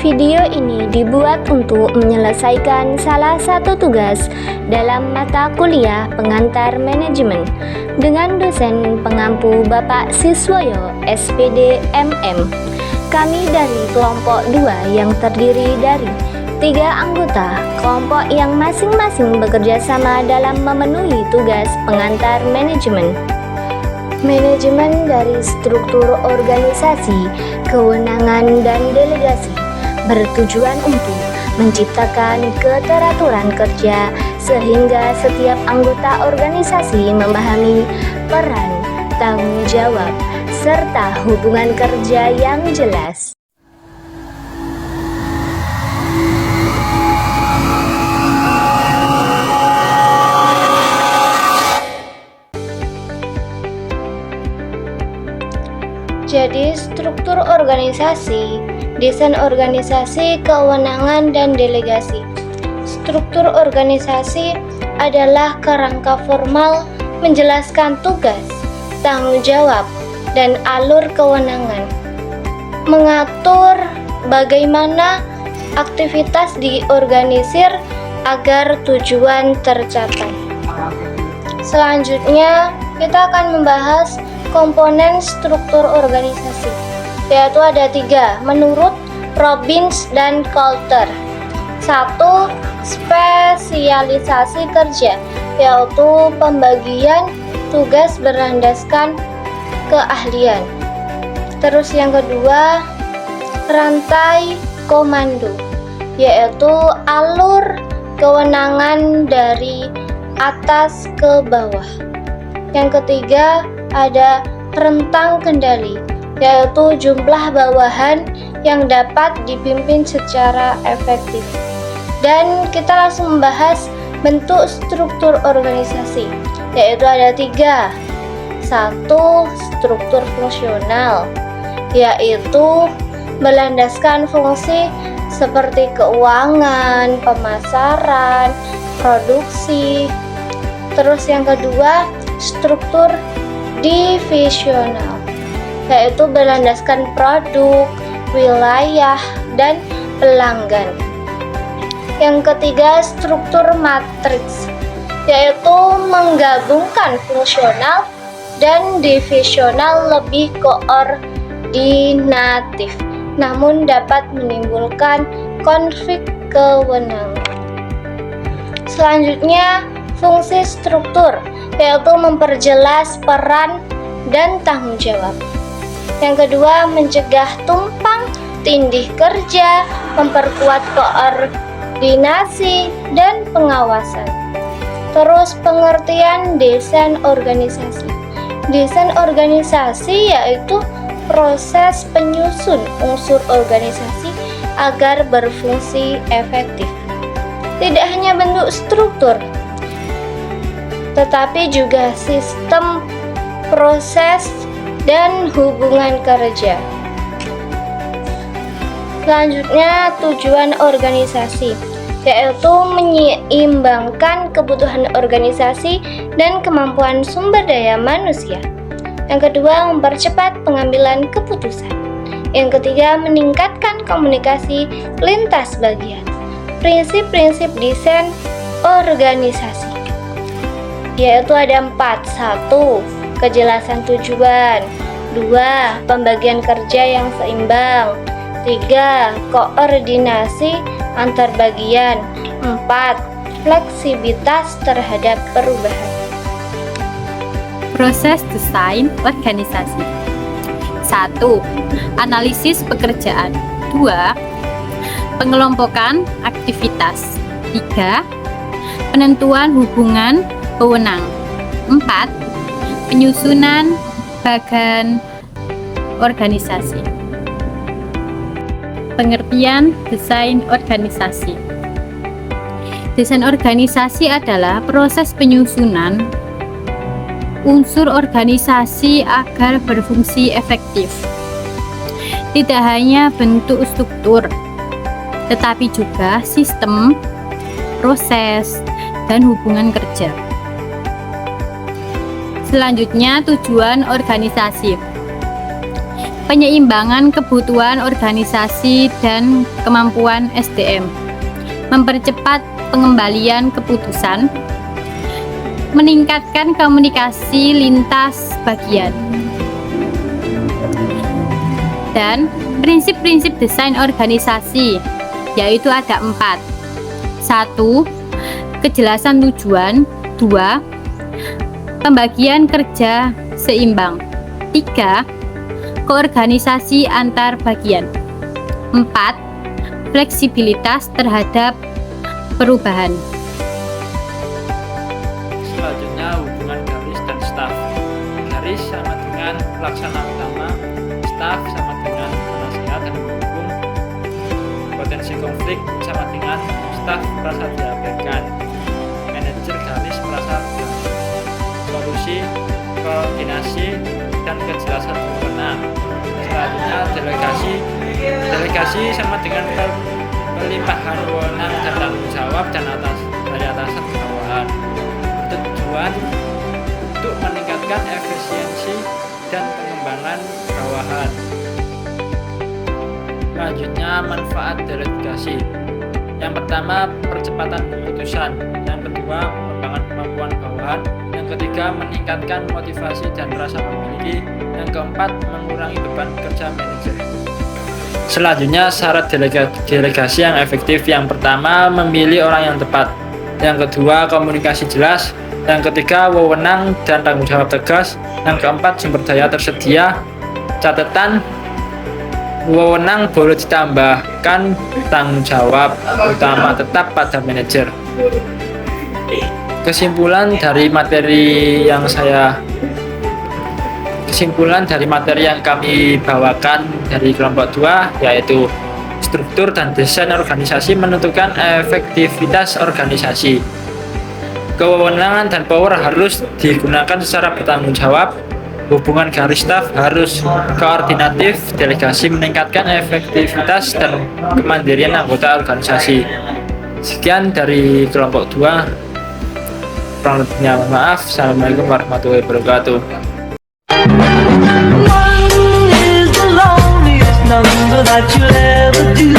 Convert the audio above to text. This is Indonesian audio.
Video ini dibuat untuk menyelesaikan salah satu tugas dalam mata kuliah pengantar manajemen dengan dosen pengampu Bapak Siswoyo, SPD MM. Kami dari kelompok 2 yang terdiri dari 3 anggota kelompok yang masing-masing bekerja sama dalam memenuhi tugas pengantar manajemen. Manajemen dari struktur organisasi, kewenangan, dan delegasi bertujuan untuk menciptakan keteraturan kerja sehingga setiap anggota organisasi memahami peran, tanggung jawab, serta hubungan kerja yang jelas. Jadi, struktur organisasi, desain organisasi, kewenangan, dan delegasi. Struktur organisasi adalah kerangka formal menjelaskan tugas, tanggung jawab, dan alur kewenangan. Mengatur bagaimana aktivitas diorganisir agar tujuan tercapai. Selanjutnya, kita akan membahas komponen struktur organisasi, yaitu ada 3 menurut Robbins dan Coulter. 1. Spesialisasi kerja, yaitu pembagian tugas berlandaskan keahlian. Terus yang kedua, rantai komando, yaitu alur kewenangan dari atas ke bawah. Yang ketiga, ada rentang kendali, yaitu jumlah bawahan yang dapat dipimpin secara efektif. Dan kita langsung membahas bentuk struktur organisasi, yaitu ada 3. 1. Struktur fungsional, yaitu berlandaskan fungsi seperti keuangan, pemasaran, produksi. Terus yang kedua, struktur divisional, yaitu berlandaskan produk, wilayah, dan pelanggan. Yang ketiga, struktur matriks, yaitu menggabungkan fungsional dan divisional lebih koordinatif, namun dapat menimbulkan konflik kewenangan. Selanjutnya, fungsi struktur, yaitu memperjelas peran dan tanggung jawab. Yang kedua, mencegah tumpang tindih kerja, memperkuat koordinasi dan pengawasan. Terus pengertian desain organisasi. Desain organisasi yaitu proses penyusun unsur organisasi agar berfungsi efektif. Tidak hanya bentuk struktur, tetapi juga sistem, proses, dan hubungan kerja. Selanjutnya, tujuan organisasi, yaitu menyeimbangkan kebutuhan organisasi dan kemampuan sumber daya manusia. Yang kedua, mempercepat pengambilan keputusan. Yang ketiga, meningkatkan komunikasi lintas bagian. Prinsip-prinsip desain organisasi, yaitu ada 4. 1. Kejelasan tujuan. 2. Pembagian kerja yang seimbang. 3. Koordinasi antar bagian. 4. Fleksibilitas terhadap perubahan. Proses desain organisasi. 1. Analisis pekerjaan. 2. Pengelompokan aktivitas. 3. Penentuan hubungan wewenang. 4. Penyusunan bagan organisasi. Pengertian desain organisasi. Desain organisasi adalah proses penyusunan unsur organisasi agar berfungsi efektif. Tidak hanya bentuk struktur, tetapi juga sistem, proses, dan hubungan kerja. Selanjutnya, tujuan organisasi. Penyeimbangan kebutuhan organisasi dan kemampuan SDM. Mempercepat pengembalian keputusan. Meningkatkan komunikasi lintas bagian. Dan prinsip-prinsip desain organisasi, yaitu ada 4. 1. Kejelasan tujuan. 2. Pembagian kerja seimbang. 3. Koorganisasi antar bagian. 4. Fleksibilitas terhadap perubahan. Selanjutnya, hubungan garis dan staf. Garis sama dengan pelaksana utama, staf sama dengan penasehat dan pendukung. Potensi konflik sama dengan staf merasa diabaikan. Manajer garis merasa terganggu. Solusi, koordinasi, dan kejelasan wewenang. Selanjutnya, delegasi. Delegasi sama dengan pelimpahan wewenang dan tanggung jawab dari atasan ke bawahan. Bertujuan untuk meningkatkan efisiensi dan pengembangan bawahan. Selanjutnya, manfaat delegasi. Yang pertama, percepatan keputusan. Yang kedua, pengembangan kemampuan bawahan. Yang ketiga, meningkatkan motivasi dan rasa memiliki. Yang keempat, mengurangi beban kerja manajer. Selanjutnya, syarat delegasi yang efektif. Yang pertama, memilih orang yang tepat. Yang kedua, komunikasi jelas. Yang ketiga, wewenang dan tanggung jawab tegas. Yang keempat, sumber daya tersedia. Catatan, wewenang boleh ditambahkan, tanggung jawab utama tetap pada manajer. Kesimpulan dari materi yang kami bawakan dari kelompok 2, yaitu struktur dan desain organisasi menentukan efektivitas organisasi. Kewenangan dan power harus digunakan secara bertanggung jawab. Hubungan garis staf harus koordinatif. Delegasi meningkatkan efektivitas dan kemandirian anggota organisasi. Sekian dari kelompok 2. Kurang lebihnya mohon maaf. Assalamualaikum warahmatullahi wabarakatuh. One is the loneliest number that you'll ever do.